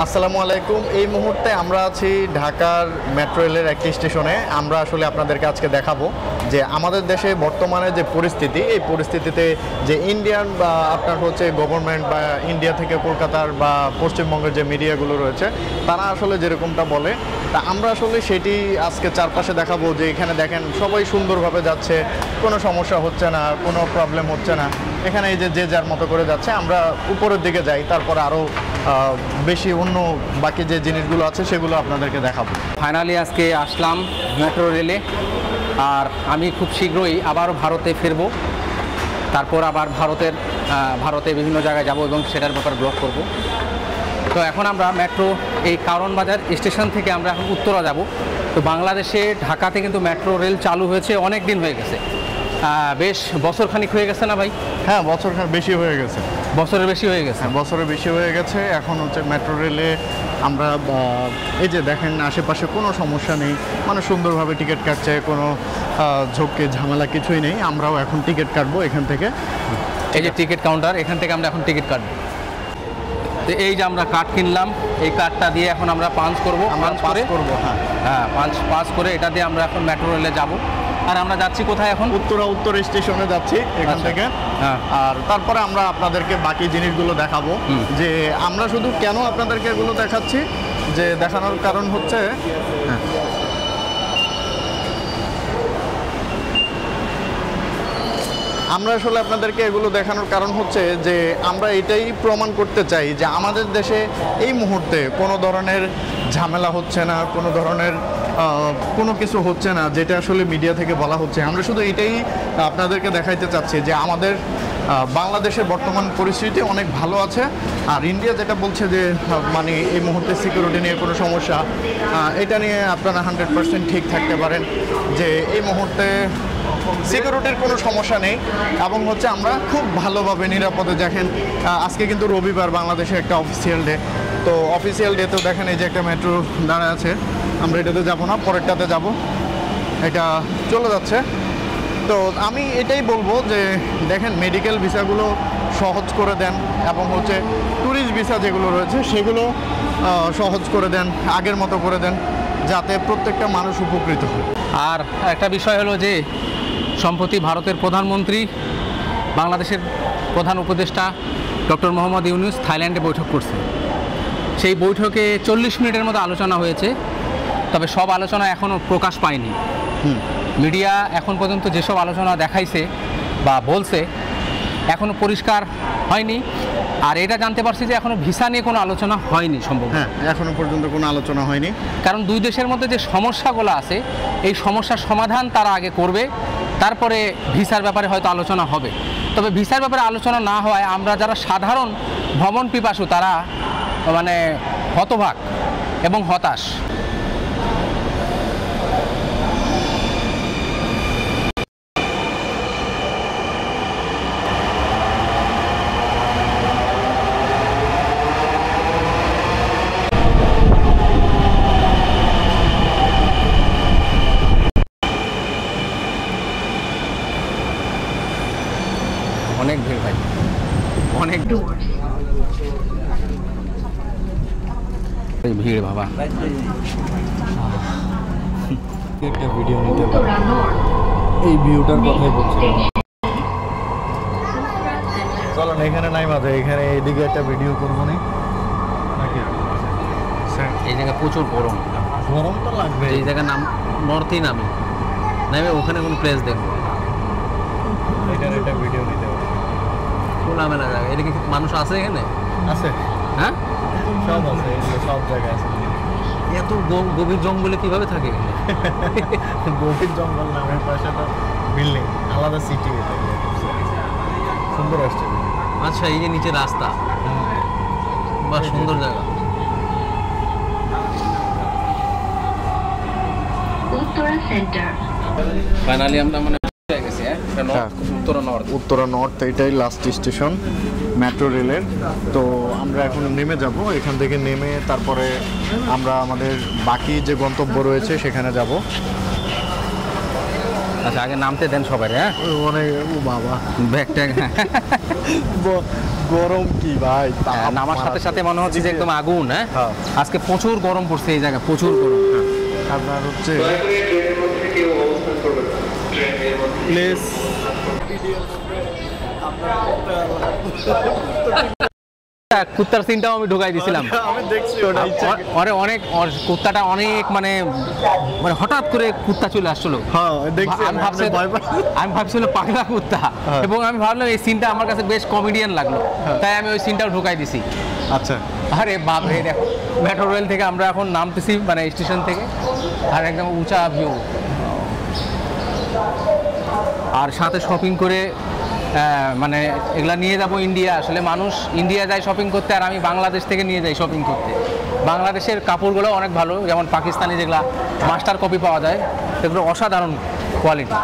আসসালামু আলাইকুম। এই মুহূর্তে আমরা আছি ঢাকার মেট্রো রেলের একটি স্টেশনে। আমরা আসলে আপনাদেরকে আজকে দেখাবো যে আমাদের দেশে বর্তমানে যে পরিস্থিতি, এই পরিস্থিতিতে যে ইন্ডিয়ান বা আপনার হচ্ছে গভর্নমেন্ট বা ইন্ডিয়া থেকে কলকাতার বা পশ্চিমবঙ্গের যে মিডিয়াগুলো রয়েছে তারা আসলে যেরকমটা বলে, তা আমরা আসলে সেটি আজকে চারপাশে দেখাবো যে এখানে দেখেন সবাই সুন্দরভাবে যাচ্ছে, কোনো সমস্যা হচ্ছে না, কোনো প্রবলেম হচ্ছে না। এখানে এই যে যার মতো করে যাচ্ছে, আমরা উপরের দিকে যাই, তারপর আরও বেশি অন্য বাকি যে জিনিসগুলো আছে সেগুলো আপনাদেরকে দেখাবো। ফাইনালি আজকে আসলাম মেট্রো রেলে, আর আমি খুব শীঘ্রই আবারও ভারতে ফিরবো। তারপর আবার ভারতে বিভিন্ন জায়গায় যাব এবং সেটার ব্যাপারে ব্লগ করব। তো এখন আমরা মেট্রো এই কারণ বাজার স্টেশন থেকে আমরা এখন উত্তরা যাব। তো বাংলাদেশে ঢাকাতে কিন্তু মেট্রো রেল চালু হয়েছে অনেক দিন হয়ে গেছে, বেশ বছরখানিক হয়ে গেছে না ভাই? হ্যাঁ, বছরখানিক বেশি হয়ে গেছে। বছরের বেশি হয়ে গেছে। হ্যাঁ, বছরের বেশি হয়ে গেছে। এখন হচ্ছে মেট্রো রেলে আমরা এই যে দেখেন আশেপাশে কোনো সমস্যা নেই, মানে সুন্দরভাবে টিকিট কাটছে, কোনো ঝোঁকে ঝামেলা কিছুই নেই। আমরাও এখন টিকিট কাটবো এখান থেকে। এই যে টিকিট কাউন্টার, এখান থেকে আমরা এখন টিকিট কাটবো। তো এই যে আমরা কার্ড কিনলাম, এই কার্ডটা দিয়ে এখন আমরা পাঞ্চ করবো। পাঞ্চ করে এটা দিয়ে আমরা এখন মেট্রো রেলে যাব। আর আমরা যাচ্ছি কোথায় এখন? উত্তর স্টেশনে যাচ্ছি এখান থেকে। আর তারপরে আমরা আপনাদেরকে বাকি জিনিসগুলো দেখাবো। যে আমরা শুধু কেন আপনাদেরকে এগুলো দেখাচ্ছি, যে দেখানোর কারণ হচ্ছে আমরা আসলে আপনাদেরকে এগুলো দেখানোর কারণ হচ্ছে যে আমরা এটাই প্রমাণ করতে চাই যে আমাদের দেশে এই মুহূর্তে কোনো ধরনের ঝামেলা হচ্ছে না, কোনো ধরনের কোনো কিছু হচ্ছে না যেটা আসলে মিডিয়া থেকে বলা হচ্ছে। আমরা শুধু এটাই আপনাদেরকে দেখাইতে চাচ্ছি যে আমাদের বাংলাদেশের বর্তমান পরিস্থিতি অনেক ভালো আছে। আর ইন্ডিয়া যেটা বলছে যে মানে এই মুহূর্তে সিকিউরিটি নিয়ে কোনো সমস্যা, এটা নিয়ে আপনারা 100% ঠিক থাকতে পারেন যে এই মুহূর্তে সিকিউরিটির কোনো সমস্যা নেই। এবং হচ্ছে আমরা খুব ভালোভাবে নিরাপদে, দেখেন আজকে কিন্তু রবিবার, বাংলাদেশে একটা অফিসিয়াল ডে। তো অফিসিয়াল ডেতেও দেখেন এই যে একটা মেট্রো দাঁড়ায় আছে। আমরা এটাতে যাব না, পরেরটাতে যাব। এটা চলে যাচ্ছে। তো আমি এটাই বলবো যে দেখেন মেডিকেল ভিসাগুলো সহজ করে দেন, এবং হচ্ছে ট্যুরিস্ট ভিসা যেগুলো রয়েছে সেগুলো সহজ করে দেন, আগের মতো করে দেন, যাতে প্রত্যেকটা মানুষ উপকৃত হয়। আর একটা বিষয় হলো যে সম্প্রতি ভারতের প্রধানমন্ত্রী, বাংলাদেশের প্রধান উপদেষ্টা ডক্টর মোহাম্মদ ইউনূস থাইল্যান্ডে বৈঠক করছে। সেই বৈঠকে 40 মিনিটের মতো আলোচনা হয়েছে, তবে সব আলোচনা এখনও প্রকাশ পায়নি। মিডিয়া এখন পর্যন্ত যেসব আলোচনা দেখাইছে বা বলছে এখনও পরিষ্কার হয়নি। আর এটা জানতে পারছি যে এখনও ভিসা নিয়ে কোনো আলোচনা হয়নি সম্ভব। হ্যাঁ, এখনও পর্যন্ত কোনো আলোচনা হয়নি, কারণ দুই দেশের মধ্যে যে সমস্যাগুলো আছে এই সমস্যার সমাধান তারা আগে করবে, তারপরে ভিসার ব্যাপারে হয়তো আলোচনা হবে। তবে ভিসার ব্যাপারে আলোচনা না হওয়ায় আমরা যারা সাধারণ ভ্রমণ পিপাসু তারা মানে হতবাক এবং হতাশ। অনেক ভিড় ভাই, অনেক ভিড় বাবা। একটা ভিডিও নিতে পারে, এই ভিউটার কথাই বলছিলাম। চলো না, এখানে নাই মাঝে, এখানে এইদিকে একটা ভিডিও করবো নাকি? এই জায়গায় প্রচুর গরম, গরম তো লাগবে। এই জায়গার নাম নর্থেই নামে ওখানে কোনো প্লেস দেখবো, এখানে একটা ভিডিও নিতে হবে। খোলামেলা জায়গা, এটা কি মানুষ আছে এখানে? আছে, হ্যাঁ, সব আছে, সব জায়গায় আছে। এত গভীর জঙ্গলে কিভাবে থাকে? গভীর জঙ্গল নামের পাশে তো বিল্ডিং, আলাদা সিটি। সুন্দর আসছে। আচ্ছা, এই যে নিচে রাস্তা, বা সুন্দর জায়গা। উত্তরা সেন্টার ফাইনালি আমরা মানে গেছি। উত্তরা নর্থ, এটাই লাস্ট স্টেশন মেট্রো রেলের। তো আমরা এখন নেমে যাব, এখান থেকে নেমে তারপরে আমরা আমাদের বাকি যে গন্তব্য রয়েছে সেখানে যাব। আচ্ছা, আগে নামতে দেন সবাই। হ্যাঁ, অনেক, ও বাবা, ব্যাগ ট্যাগ গরম কি ভাই, তাপ নামার সাথে সাথে মনে হচ্ছে যে একদম আগুন। হ্যাঁ, হ্যাঁ। আজকে প্রচুর গরম পড়ছে এই জায়গায়, প্রচুর গরম। আপনার হচ্ছে প্লেস কুত্তার সিনটাও আমি ঢুকাই দিছিলাম। আমি দেখছি ওটা অনেক কুত্তাটা অনেক মানে মানে হঠাৎ করে কুত্তা চলে আসছিল। হ্যাঁ দেখছি, আমি ভাবছিলাম পাগলা কুত্তা, এবং আমি ভাবলাম এই সিনটা আমার কাছে বেশ কমেডিয়ান লাগলো, তাই আমি ওই সিনটাও ঢুকাই দিছি। আচ্ছা আরে বাপ রে, দেখো মেট্রো রেল থেকে আমরা এখন নামতেছি মানে স্টেশন থেকে, আর একদম উঁচা ভিউ, আর সাথে শপিং করে মানে এগুলা নিয়ে যাব ইন্ডিয়া। আসলে মানুষ ইন্ডিয়া যায় শপিং করতে, আর আমি বাংলাদেশ থেকে নিয়ে যাই শপিং করতে। বাংলাদেশের কাপড়গুলো অনেক ভালো, যেমন পাকিস্তানি যেগুলা মাস্টার কপি পাওয়া যায়, সেগুলো অসাধারণ কোয়ালিটি।